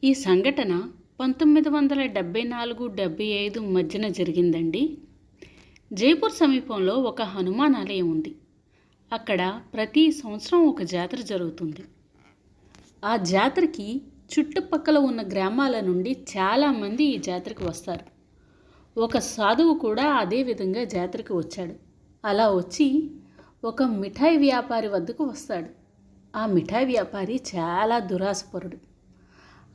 ఈ సంఘటన 1974-75 మధ్యన జరిగిందండి. జైపూర్ సమీపంలో ఒక హనుమాన్ ఆలయం ఉంది. అక్కడ ప్రతి సంవత్సరం ఒక జాతర జరుగుతుంది. ఆ జాతరకి చుట్టుపక్కల ఉన్న గ్రామాల నుండి చాలామంది ఈ జాతరకు వస్తారు. ఒక సాధువు కూడా అదే విధంగా జాతరకు వచ్చాడు. అలా వచ్చి ఒక మిఠాయి వ్యాపారి వద్దకు వస్తాడు. ఆ మిఠాయి వ్యాపారి చాలా దురాశపరుడు.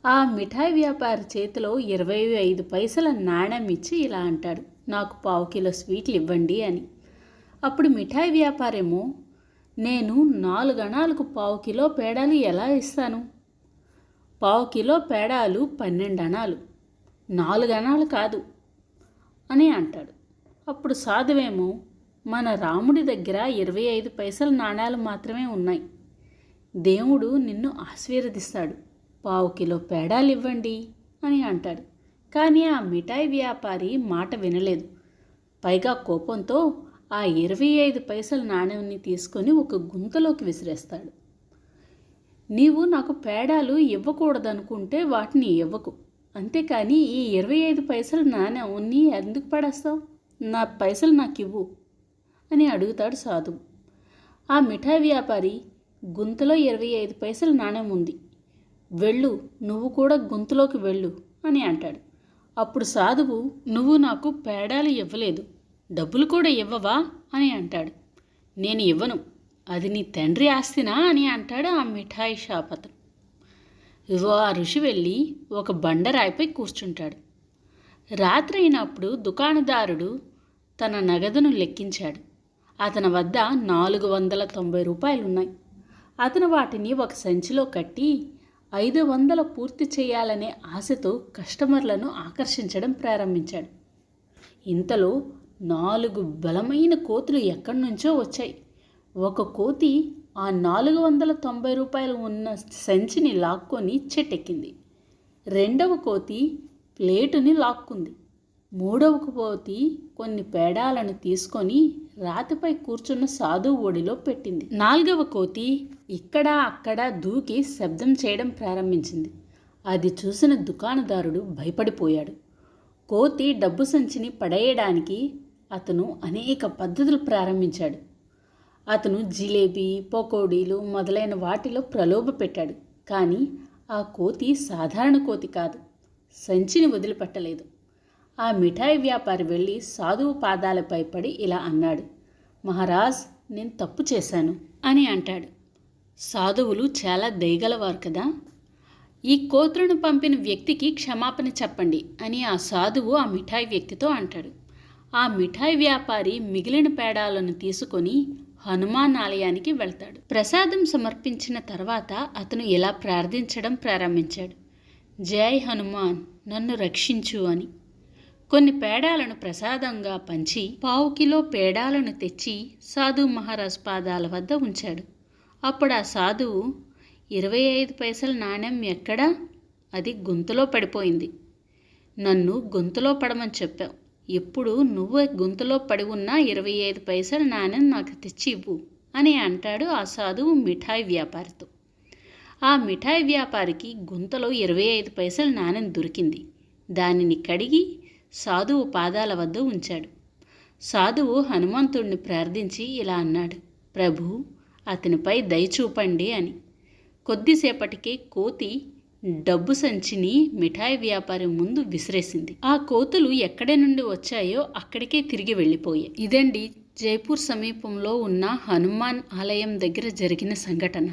ఆ మిఠాయి వ్యాపారి చేతిలో 25 పైసల నాణ్యం ఇచ్చి ఇలా అంటాడు, నాకు 1/2 కిలో స్వీట్లు ఇవ్వండి అని. అప్పుడు మిఠాయి వ్యాపారేమో, నేను 4 అణాలకు 1/2 కిలో పేడాలు ఎలా ఇస్తాను? 1/2 కిలో పేడాలు 12 అణాలు, 4 అణాలు కాదు అని అంటాడు. అప్పుడు సాధువేమో, మన రాముడి దగ్గర 25 పైసల నాణ్యాలు మాత్రమే ఉన్నాయి. దేవుడు నిన్ను ఆశీర్వదిస్తాడు, 1/2 కిలో పేడాలు ఇవ్వండి అని అంటాడు. కానీ ఆ మిఠాయి వ్యాపారి మాట వినలేదు. పైగా కోపంతో ఆ 25 పైసల నాణ్యాన్ని తీసుకొని ఒక గుంతలోకి విసిరేస్తాడు. నీవు నాకు పేడాలు ఇవ్వకూడదనుకుంటే వాటిని ఇవ్వకు, అంతేకాని ఈ 25 పైసల నాణ్యాన్ని ఎందుకు పడేస్తావు? నా పైసలు నాకు ఇవ్వు అని అడుగుతాడు సాధువు. ఆ మిఠాయి వ్యాపారి, గుంతలో 25 పైసల నాణ్యం ఉంది, వెళ్ళు, నువ్వు కూడా గుంతలోకి వెళ్ళు అని అంటాడు. అప్పుడు సాధువు, నువ్వు నాకు పేడాలు ఇవ్వలేదు, డబ్బులు కూడా ఇవ్వవా అని అంటాడు. నేను ఇవ్వను, అది నీ తండ్రి ఆస్తినా అని అంటాడు ఆ మిఠాయి షాప్ అతను. ఆ ఋషి వెళ్ళి ఒక బండరాయిపై కూర్చుంటాడు. రాత్రి అయినప్పుడు దుకాణదారుడు తన నగదును లెక్కించాడు. అతని వద్ద 490 రూపాయలున్నాయి. అతను వాటిని ఒక సంచిలో కట్టి 500 పూర్తి చేయాలనే ఆశతో కస్టమర్లను ఆకర్షించడం ప్రారంభించాడు. ఇంతలో 4 బలమైన కోతులు ఎక్కడి నుంచో వచ్చాయి. ఒక కోతి ఆ 490 రూపాయలు ఉన్న సంచిని లాక్కొని చెట్టెక్కింది. రెండవ కోతి ప్లేటుని లాక్కుంది. మూడవ కోతి కొన్ని పేడాలను తీసుకొని రాతిపై కూర్చున్న సాధువు ఒడిలో పెట్టింది. 4వ కోతి ఇక్కడ అక్కడ దూకి శబ్దం చేయడం ప్రారంభించింది. అది చూసిన దుకాణదారుడు భయపడిపోయాడు. కోతి డబ్బు సంచిని పడేయడానికి అతను అనేక పద్ధతులు ప్రారంభించాడు. అతను జిలేబీ, పకోడీలు మొదలైన వాటిలో ప్రలోభ పెట్టాడు. కానీ ఆ కోతి సాధారణ కోతి కాదు, సంచిని వదిలిపెట్టలేదు. ఆ మిఠాయి వ్యాపారి వెళ్ళి సాధువు పాదాలపై పడి ఇలా అన్నాడు, మహారాజ్, నేను తప్పు చేశాను అని అంటాడు. సాధువులు చాలా దయగలవారు కదా, ఈ కోతులను పంపిన వ్యక్తికి క్షమాపణ చెప్పండి అని ఆ సాధువు ఆ మిఠాయి వ్యక్తితో అంటాడు. ఆ మిఠాయి వ్యాపారి మిగిలిన పేడాలను తీసుకొని హనుమాన్ ఆలయానికి వెళ్తాడు. ప్రసాదం సమర్పించిన తర్వాత అతను ఇలా ప్రార్థించడం ప్రారంభించాడు, జై హనుమాన్, నన్ను రక్షించు అని. కొన్ని పేడాలను ప్రసాదంగా పంచి 1/2 కిలో పేడాలను తెచ్చి సాధువు మహారాజ్ పాదాల వద్ద ఉంచాడు. అప్పుడు ఆ సాధువు, 25 పైసల నాణ్యం ఎక్కడా? అది గుంతలో పడిపోయింది. నన్ను గుంతలో పడమని చెప్పావు, ఇప్పుడు నువ్వు గుంతలో పడి ఉన్న 25 పైసల నాణ్యం నాకు తెచ్చి ఇవ్వు అని అంటాడు ఆ సాధువు మిఠాయి వ్యాపారితో. ఆ మిఠాయి వ్యాపారికి గుంతలో 25 పైసల నాణ్యం దొరికింది. దానిని కడిగి సాధువు పాదాల వద్ద ఉంచాడు. సాధువు హనుమంతుడిని ప్రార్థించి ఇలా అన్నాడు, ప్రభు, అతనిపై దయ చూపండి అని. కొద్దిసేపటికే కోతి డబ్బు సంచిని మిఠాయి వ్యాపారి ముందు విసిరేసింది. ఆ కోతులు ఎక్కడి నుండి వచ్చాయో అక్కడికే తిరిగి వెళ్ళిపోయాయి. ఇదండి జైపూర్ సమీపంలో ఉన్న హనుమాన్ ఆలయం దగ్గర జరిగిన సంఘటన.